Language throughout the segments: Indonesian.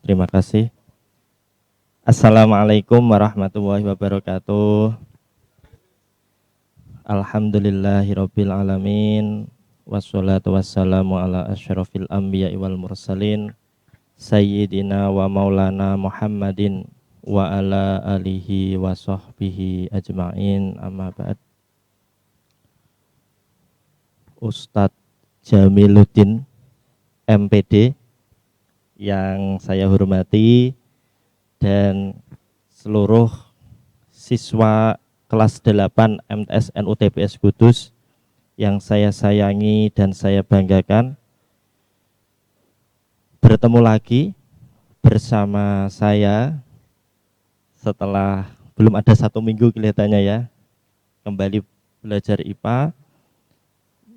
Terima kasih. Assalamualaikum warahmatullahi wabarakatuh. Alhamdulillahirabbil alamin. Wassalatu wassalamu ala asyrafil anbiya'i wal mursalin sayyidina wa maulana Muhammadin wa ala alihi wa sahbihi ajma'in, amma ba'd. Ustadz Jamiluddin MPD yang saya hormati dan seluruh siswa kelas 8 MTSN UTBS Kudus yang saya sayangi dan saya banggakan, bertemu lagi bersama saya setelah belum ada 1 minggu kelihatannya ya, kembali belajar IPA.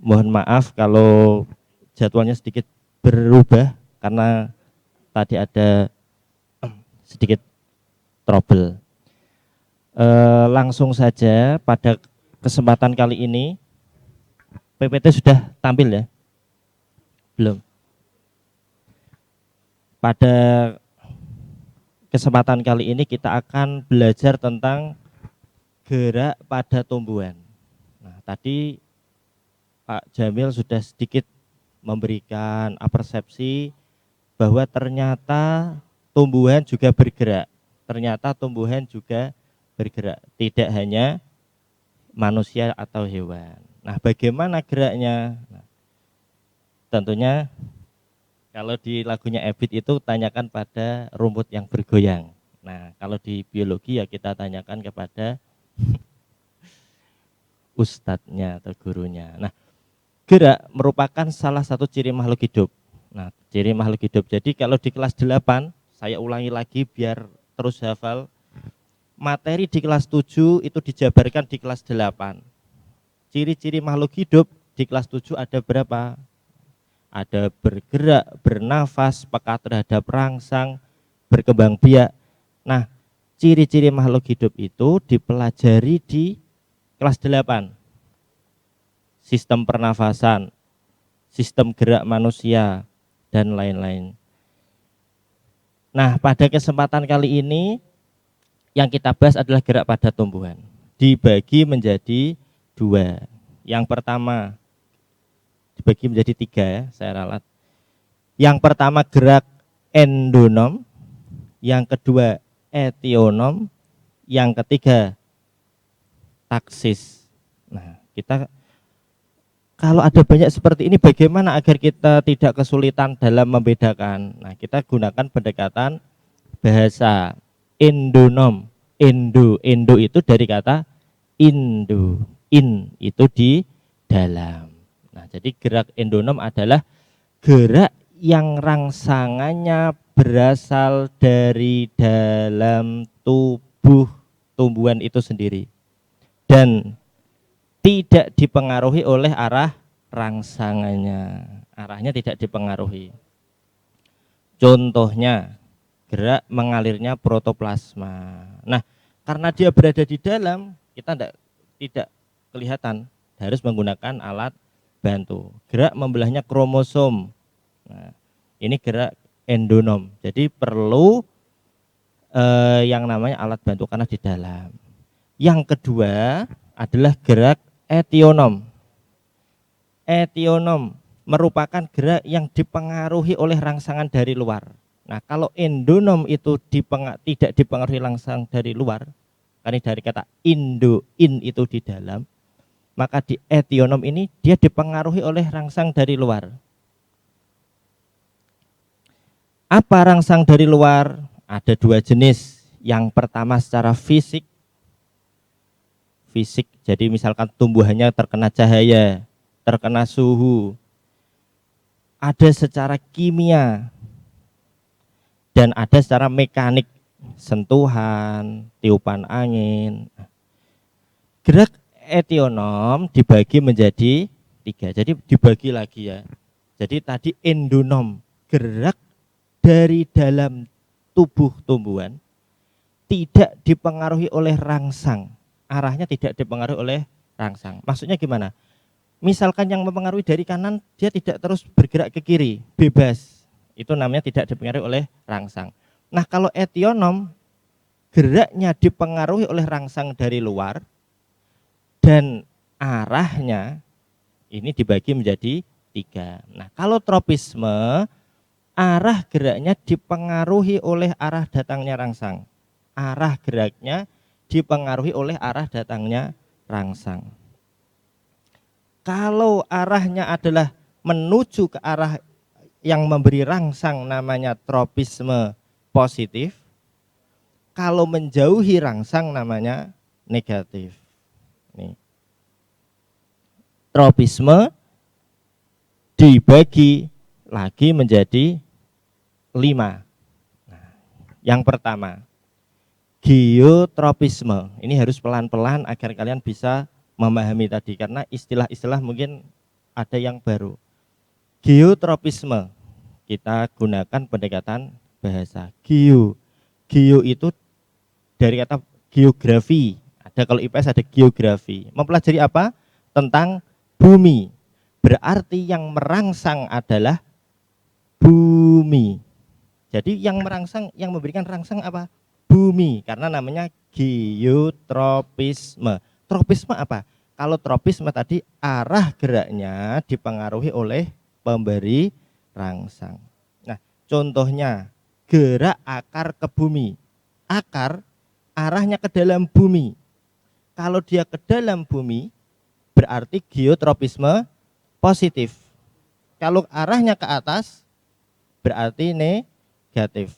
Mohon maaf kalau jadwalnya sedikit berubah karena tadi ada sedikit trouble. Langsung saja pada kesempatan kali ini, PPT sudah tampil ya? Belum. Pada kesempatan kali ini kita akan belajar tentang gerak pada tumbuhan. Nah, tadi Pak Jamil sudah sedikit memberikan persepsi bahwa ternyata tumbuhan juga bergerak. Ternyata tumbuhan juga bergerak, tidak hanya manusia atau hewan. Nah, bagaimana geraknya? Nah, tentunya kalau di lagunya Ebit itu tanyakan pada rumput yang bergoyang. Nah, kalau di biologi ya kita tanyakan kepada ustadznya atau gurunya. Nah, gerak merupakan salah satu ciri makhluk hidup. Nah, ciri makhluk hidup. Jadi kalau di kelas 8, saya ulangi lagi biar terus hafal. Materi di kelas 7 itu dijabarkan di kelas 8. Ciri-ciri makhluk hidup di kelas 7 ada berapa? Ada bergerak, bernafas, peka terhadap rangsang, berkembang biak. Nah, ciri-ciri makhluk hidup itu dipelajari di kelas 8. Sistem pernafasan, sistem gerak manusia, dan lain-lain. Nah, pada kesempatan kali ini yang kita bahas adalah gerak pada tumbuhan. Dibagi menjadi 2. Yang pertama dibagi menjadi 3 ya, saya ralat. Yang pertama gerak endonom, yang kedua etionom, yang ketiga taksis. Nah, kita kalau ada banyak seperti ini bagaimana agar kita tidak kesulitan dalam membedakan? Nah, kita gunakan pendekatan bahasa. Endonom, endo itu dari kata indo, in itu di dalam. Nah, jadi gerak endonom adalah gerak yang rangsangannya berasal dari dalam tubuh tumbuhan itu sendiri dan tidak dipengaruhi oleh arah rangsangannya. Arahnya tidak dipengaruhi. Contohnya gerak mengalirnya protoplasma. Nah, karena dia berada di dalam, kita tidak kelihatan, harus menggunakan alat bantu. Gerak membelahnya kromosom. Nah, ini gerak endonom. Jadi perlu yang namanya alat bantu karena di dalam. Yang kedua adalah gerak etionom. Etionom merupakan gerak yang dipengaruhi oleh rangsangan dari luar. Nah, kalau endonom itu tidak dipengaruhi langsung dari luar, karena dari kata indo, in itu di dalam, maka di etionom ini dia dipengaruhi oleh rangsang dari luar. Apa rangsang dari luar? Ada 2 jenis. Yang pertama secara fisik, jadi misalkan tumbuhannya terkena cahaya, terkena suhu. Ada secara kimia, dan ada secara mekanik, sentuhan, tiupan angin. Gerak etionom dibagi menjadi 3. Jadi dibagi lagi ya. Jadi tadi endonom, gerak dari dalam tubuh tumbuhan, tidak dipengaruhi oleh rangsang. Arahnya tidak dipengaruhi oleh rangsang. Maksudnya gimana? Misalkan yang mempengaruhi dari kanan, dia tidak terus bergerak ke kiri, bebas. Itu namanya tidak dipengaruhi oleh rangsang. Nah, kalau etionom geraknya dipengaruhi oleh rangsang dari luar dan arahnya ini dibagi menjadi 3. Nah, kalau tropisme arah geraknya dipengaruhi oleh arah datangnya rangsang. Arah geraknya dipengaruhi oleh arah datangnya rangsang. Kalau arahnya adalah menuju ke arah yang memberi rangsang namanya tropisme positif. Kalau menjauhi rangsang namanya negatif. Nih. Tropisme dibagi lagi menjadi 5. Nah, yang pertama, geotropisme. Ini harus pelan-pelan agar kalian bisa memahami tadi, karena istilah-istilah mungkin ada yang baru. Geotropisme, kita gunakan pendekatan bahasa. Geo itu dari kata geografi. Ada kalau IPS ada geografi. Mempelajari apa? Tentang bumi. Berarti yang merangsang adalah bumi. Jadi yang merangsang, yang memberikan rangsang apa? Bumi, karena namanya geotropisme. Tropisme apa? Kalau tropisme tadi arah geraknya dipengaruhi oleh pemberi rangsang. Nah, contohnya gerak akar ke bumi. Akar arahnya ke dalam bumi. Kalau dia ke dalam bumi berarti geotropisme positif. Kalau arahnya ke atas berarti negatif.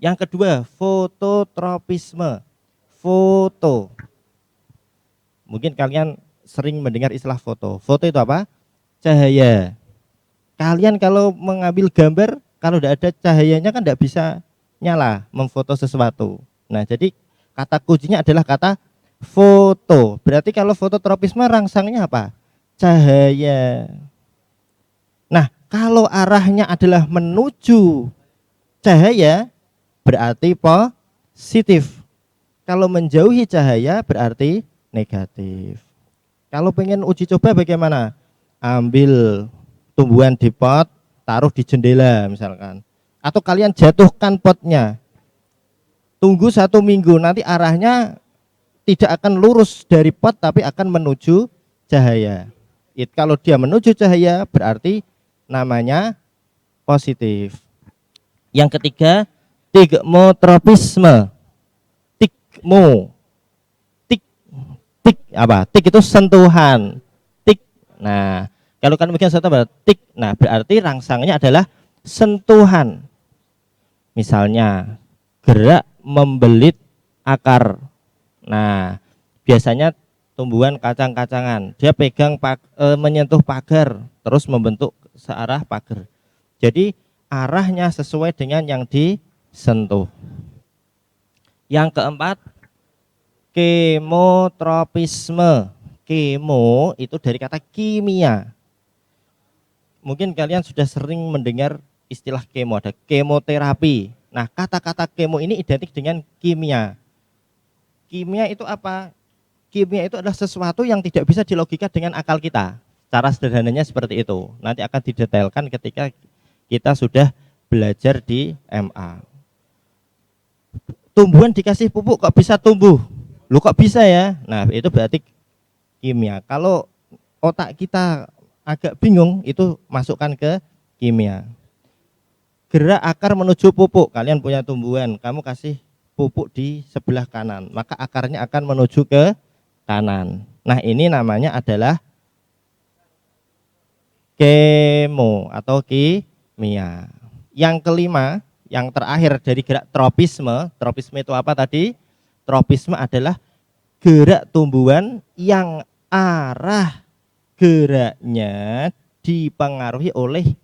Yang kedua, fototropisme. Foto. Mungkin kalian sering mendengar istilah foto. Foto itu apa? Cahaya. Kalian kalau mengambil gambar, kalau tidak ada cahayanya kan tidak bisa nyala memfoto sesuatu. Nah, jadi kata kuncinya adalah kata foto. Berarti kalau fototropisme rangsangnya apa? Cahaya. Nah, kalau arahnya adalah menuju cahaya, berarti positif. Kalau menjauhi cahaya berarti negatif. Kalau pengen uji coba bagaimana? Ambil tumbuhan di pot, taruh di jendela misalkan. Atau kalian jatuhkan potnya. Tunggu 1 minggu, nanti arahnya tidak akan lurus dari pot tapi akan menuju cahaya. Kalau dia menuju cahaya berarti namanya positif. Yang ketiga, tigmotropisme. Tik apa? Tik itu sentuhan. Tik. Nah, kalau kan bikin satu apa? Tik. Nah, berarti rangsangnya adalah sentuhan. Misalnya gerak membelit akar. Nah, biasanya tumbuhan kacang-kacangan. Dia pegang menyentuh pagar, terus membentuk searah pagar. Jadi arahnya sesuai dengan yang disentuh. Yang keempat, kemotropisme. Kemo itu dari kata kimia. Mungkin kalian sudah sering mendengar istilah kemo, ada kemoterapi. Nah, kata-kata kemo ini identik dengan kimia. Kimia itu apa? Kimia itu adalah sesuatu yang tidak bisa dilogika dengan akal kita. Cara sederhananya seperti itu. Nanti akan didetailkan ketika kita sudah belajar di MA. Tumbuhan dikasih pupuk kok bisa tumbuh? Lu kok bisa ya? Nah, itu berarti kimia. Kalau otak kita agak bingung, itu masukkan ke kimia. Gerak akar menuju pupuk. Kalian punya tumbuhan, kamu kasih pupuk di sebelah kanan, maka akarnya akan menuju ke kanan. Nah, ini namanya adalah kemo atau kimia. Yang kelima, yang terakhir dari gerak tropisme. Tropisme itu apa tadi? Tropisme adalah gerak tumbuhan yang arah geraknya dipengaruhi oleh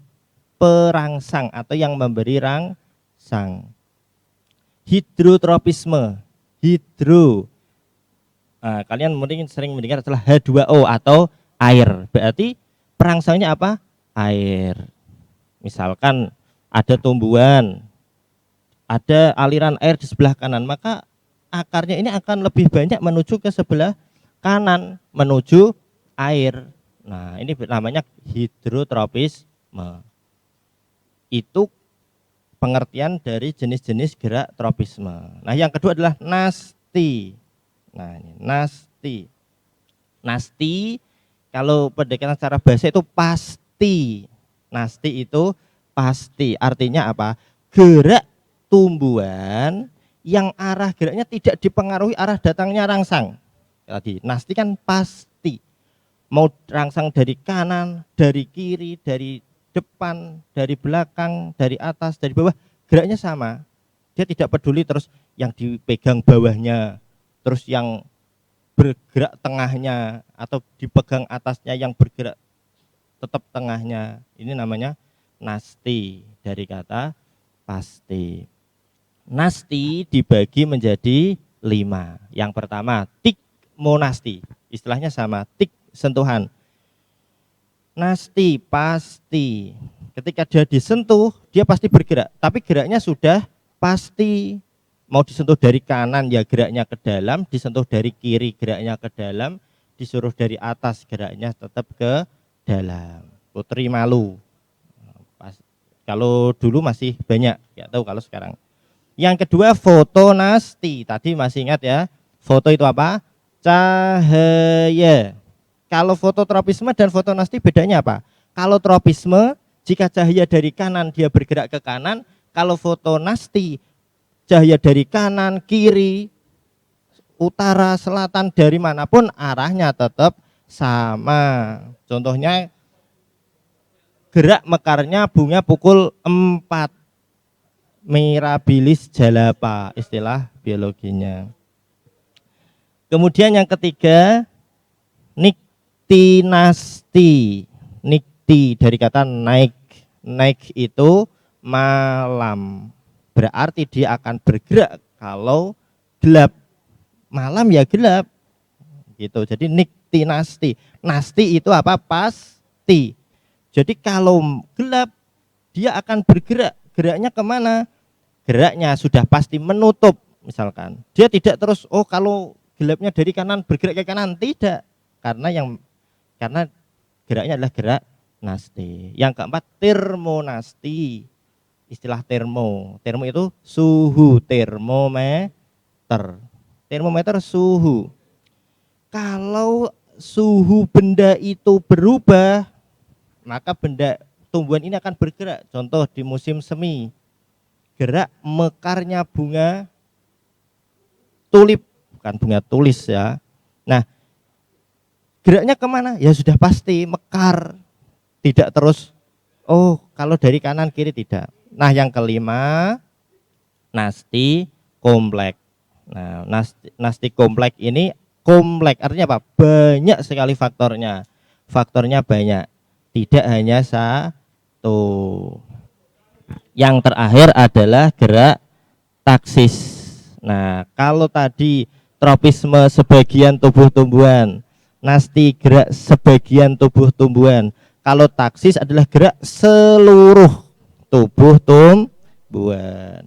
perangsang atau yang memberi rangsang. Hidrotropisme. Nah, kalian mungkin sering mendengar adalah H2O atau air. Berarti perangsangnya apa? Air. Misalkan ada tumbuhan, ada aliran air di sebelah kanan, maka akarnya ini akan lebih banyak menuju ke sebelah kanan, menuju air. Nah, ini namanya hidrotropisme. Itu pengertian dari jenis-jenis gerak tropisme. Nah, yang kedua adalah nasti. Nah, ini nasti. Nasti kalau pendekatan secara bahasa itu pasti. Nasti itu pasti. Artinya apa? Gerak tumbuhan yang arah geraknya tidak dipengaruhi arah datangnya rangsang. Tadi nasti kan pasti. Mau rangsang dari kanan, dari kiri, dari depan, dari belakang, dari atas, dari bawah, geraknya sama. Dia tidak peduli terus yang dipegang bawahnya, terus yang bergerak tengahnya, atau dipegang atasnya yang bergerak tetap tengahnya. Ini namanya nasti, dari kata pasti. Nasti dibagi menjadi 5. Yang pertama tik monasti, istilahnya sama, tik sentuhan. Nasti pasti, ketika dia disentuh dia pasti bergerak, tapi geraknya sudah pasti. Mau disentuh dari kanan ya geraknya ke dalam, disentuh dari kiri geraknya ke dalam, disuruh dari atas geraknya tetap ke dalam. Putri malu. Kalau dulu masih banyak, nggak tahu kalau sekarang. Yang kedua fotonasti, tadi masih ingat ya, foto itu apa? Cahaya. Kalau fototropisme dan fotonasti bedanya apa? Kalau tropisme, jika cahaya dari kanan dia bergerak ke kanan. Kalau fotonasti, cahaya dari kanan, kiri, utara, selatan, dari manapun arahnya tetap sama. Contohnya gerak mekarnya bunga pukul 4. Mirabilis jalapa, istilah biologinya. Kemudian yang ketiga, niktinasti. Nikti dari kata naik. Naik itu malam. Berarti dia akan bergerak kalau gelap. Malam ya gelap. Gitu. Jadi niktinasti. Nasti itu apa? Pasti. Jadi kalau gelap dia akan bergerak. Geraknya kemana? Geraknya sudah pasti menutup. Misalkan dia tidak terus, oh kalau gelapnya dari kanan bergerak ke kanan, tidak. Karena geraknya adalah gerak nasti. Yang keempat termonasti. Istilah termo itu suhu, termometer. Termometer suhu. Kalau suhu benda itu berubah, maka benda tumbuhan ini akan bergerak. Contoh di musim semi, gerak mekarnya bunga tulip, bukan bunga tulis ya. Nah, geraknya kemana? Ya sudah pasti mekar, tidak terus, oh kalau dari kanan kiri tidak. Nah yang kelima, nasti komplek. Nah nasti komplek ini, komplek artinya apa? Banyak sekali faktornya. Faktornya banyak, tidak hanya satu. Yang terakhir adalah gerak taksis. Nah kalau tadi tropisme sebagian tubuh tumbuhan, nasti gerak sebagian tubuh tumbuhan. Kalau taksis adalah gerak seluruh tubuh tumbuhan.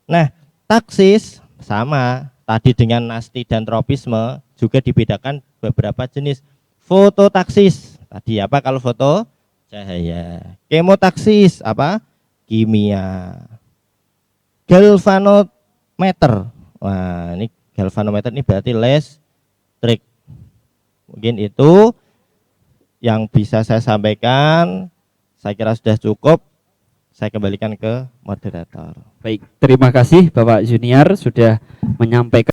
Nah, taksis sama tadi dengan nasti dan tropisme, juga dibedakan beberapa jenis. Fototaksis, tadi apa kalau foto? Cahaya. Kemotaksis, apa? Kimia. Galvanometer. Wah, ini galvanometer ini berarti listrik. Mungkin itu yang bisa saya sampaikan. Saya kira sudah cukup. Saya kembalikan ke moderator. Baik, terima kasih Bapak Junior sudah menyampaikan